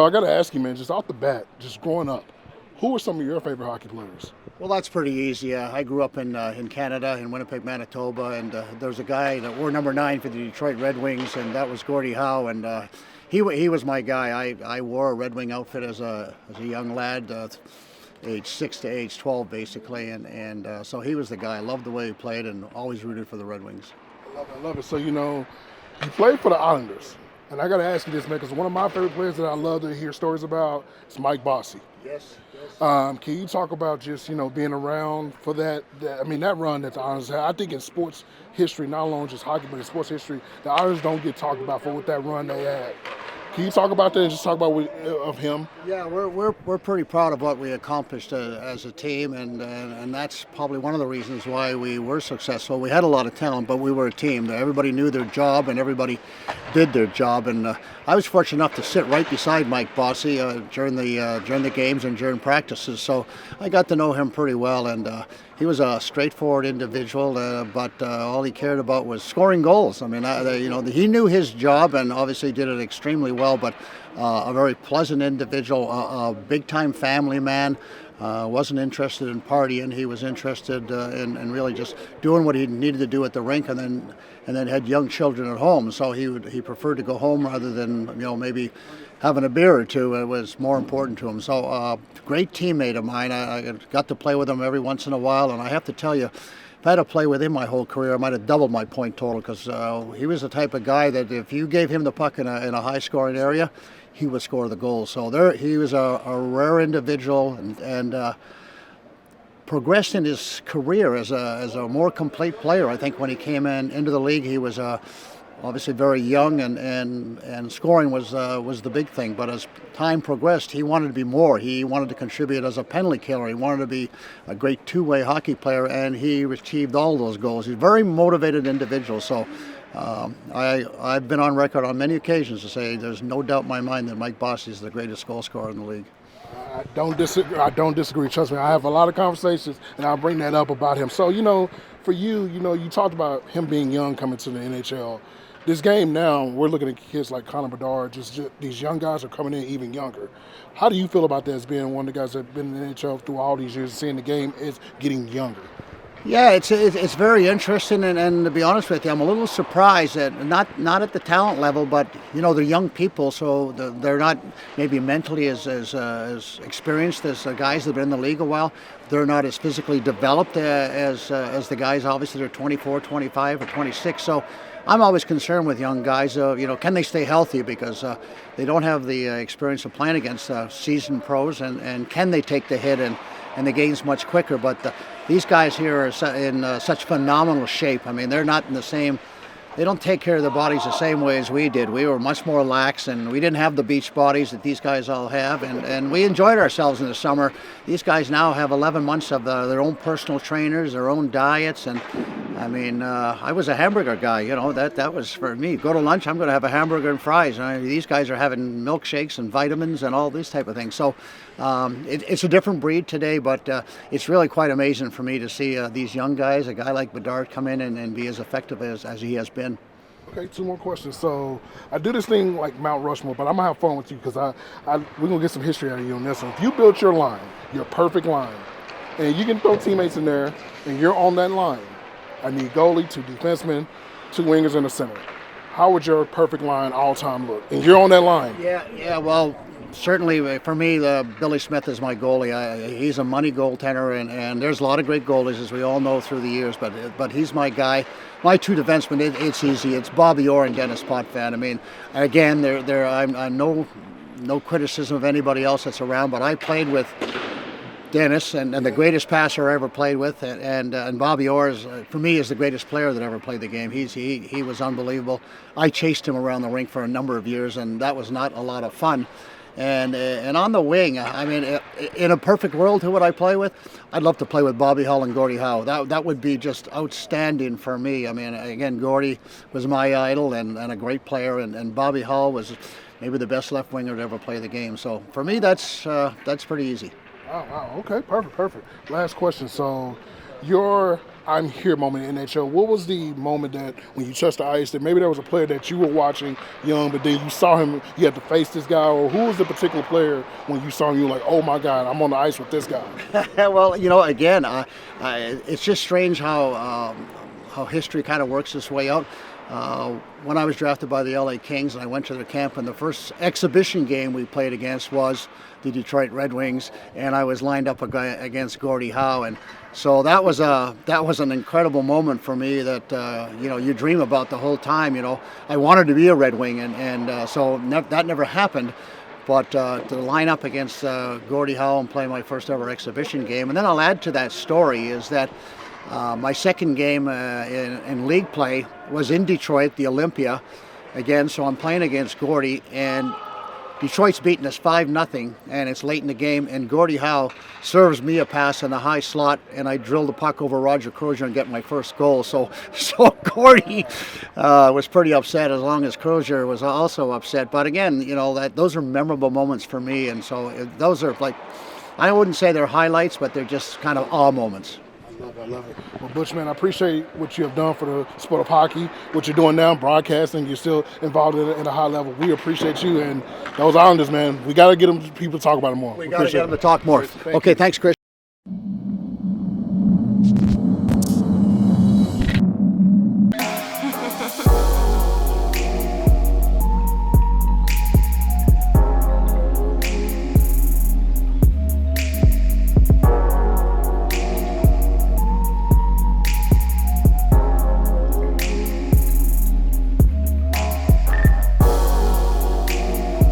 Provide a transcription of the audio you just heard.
So I got to ask you, man, just off the bat, just growing up, who were some of your favorite hockey players? Well, that's pretty easy. I grew up in Canada, in Winnipeg, Manitoba, and there was a guy that wore number 9 for the Detroit Red Wings, and that was Gordie Howe, and he was my guy. I wore a Red Wing outfit as a young lad, age 6 to age 12, basically, and so he was the guy. I loved the way he played, and always rooted for the Red Wings. I love it. I love it. So, you played for the Islanders. And I got to ask you this, man, because one of my favorite players that I love to hear stories about is Mike Bossy. Yes, yes. Can you talk about just, being around for that run that the Islanders had? I think in sports history, not alone just hockey, but in sports history, the Islanders don't get talked about for what that run they had. Can you talk about that and just talk about of him? Yeah, we're pretty proud of what we accomplished as a team, and that's probably one of the reasons why we were successful. We had a lot of talent, but we were a team. Everybody knew their job, and everybody did their job. And I was fortunate enough to sit right beside Mike Bossy during the games and during practices, so I got to know him pretty well. And he was a straightforward individual, but all he cared about was scoring goals. I mean, he knew his job and obviously did it extremely well, but a very pleasant individual, a big-time family man. Wasn't interested in partying. He was interested in really just doing what he needed to do at the rink, and then had young children at home. So he preferred to go home rather than maybe having a beer or two. It was more important to him. So great teammate of mine. I got to play with him every once in a while, and I have to tell you, if I had to play with him my whole career, I might have doubled my point total, because he was the type of guy that if you gave him the puck in a high-scoring area, he would score the goals. So he was a rare individual, and progressed in his career as a more complete player. I think when he came into the league, he was obviously very young, and scoring was the big thing. But as time progressed, he wanted to be more. He wanted to contribute as a penalty killer. He wanted to be a great two-way hockey player, and he achieved all those goals. He's a very motivated individual. So I've been on record on many occasions to say there's no doubt in my mind that Mike Bossy is the greatest goal scorer in the league. I don't disagree. Trust me, I have a lot of conversations, and I'll bring that up about him. So, for you, you talked about him being young coming to the NHL. This game now, we're looking at kids like Connor Bedard. Just these young guys are coming in even younger. How do you feel about that as being one of the guys that have been in the NHL through all these years, seeing the game is getting younger? Yeah, it's very interesting, and to be honest with you, I'm a little surprised that not at the talent level, but they're young people, so they're not maybe mentally as experienced as the guys that have been in the league a while. They're not as physically developed as the guys. Obviously, they're 24, 25, or 26. So I'm always concerned with young guys. Can they stay healthy, because they don't have the experience of playing against seasoned pros, and can they take the hit and the game's much quicker. But these guys here are in such phenomenal shape. I mean, they're not in the same. They don't take care of their bodies the same way as we did. We were much more lax, and we didn't have the beach bodies that these guys all have, and we enjoyed ourselves in the summer. These guys now have 11 months of their own personal trainers, their own diets, and I mean, I was a hamburger guy. That was for me. Go to lunch, I'm going to have a hamburger and fries. These guys are having milkshakes and vitamins and all these type of things. So it's a different breed today, but it's really quite amazing for me to see these young guys, a guy like Bedard, come in and be as effective as he has been. Okay, 2 more questions. So I do this thing like Mount Rushmore, but I'm gonna have fun with you, because we're gonna get some history out of you on this one. If you built your line, your perfect line, and you can throw teammates in there, and you're on that line, I need goalie, 2 defensemen, 2 wingers, and a center. How would your perfect line all time look? And you're on that line. Yeah. Well, certainly for me, Billy Smith is my goalie. He's a money goaltender, and there's a lot of great goalies, as we all know through the years. But he's my guy. My 2 defensemen, it's easy. It's Bobby Orr and Dennis Potvin. I mean, again, I'm no criticism of anybody else that's around, but I played with Dennis, and the greatest passer I ever played with, and Bobby Orr for me is the greatest player that ever played the game. He was unbelievable. I chased him around the rink for a number of years, and that was not a lot of fun. And on the wing, I mean, in a perfect world, who would I play with? I'd love to play with Bobby Hull and Gordie Howe. That would be just outstanding for me. I mean, again, Gordie was my idol and a great player, and Bobby Hull was maybe the best left winger to ever play the game. So for me, that's pretty easy. Wow. Okay, perfect. Last question. So your I'm here moment in NHL, what was the moment that when you touched the ice that maybe there was a player that you were watching young, but then you saw him, you had to face this guy, or who was the particular player when you saw him, you were like, oh my God, I'm on the ice with this guy? Well, again, it's just strange how history kind of works this way out. When I was drafted by the LA Kings and I went to their camp, and the first exhibition game we played against was the Detroit Red Wings, and I was lined up against Gordie Howe, and so that was an incredible moment for me that you dream about the whole time. I wanted to be a Red Wing, and so that never happened. But to line up against Gordie Howe and play my first ever exhibition game, and then I'll add to that story is that my second game in league play was in Detroit, the Olympia, again. So I'm playing against Gordie, and Detroit's beating us 5-0, and it's late in the game, and Gordie Howe serves me a pass in the high slot, and I drill the puck over Roger Crozier and get my first goal. So Gordie was pretty upset, as long as Crozier was also upset. But again, those are memorable moments for me, and so those are like, I wouldn't say they're highlights, but they're just kind of awe moments. I love it. Well, Butch, man, I appreciate what you have done for the sport of hockey, what you're doing now, broadcasting. You're still involved in it at a high level. We appreciate you, and those Islanders, man, we got to get them people to talk about it more. We got to get them to talk more. Okay, thanks, Chris.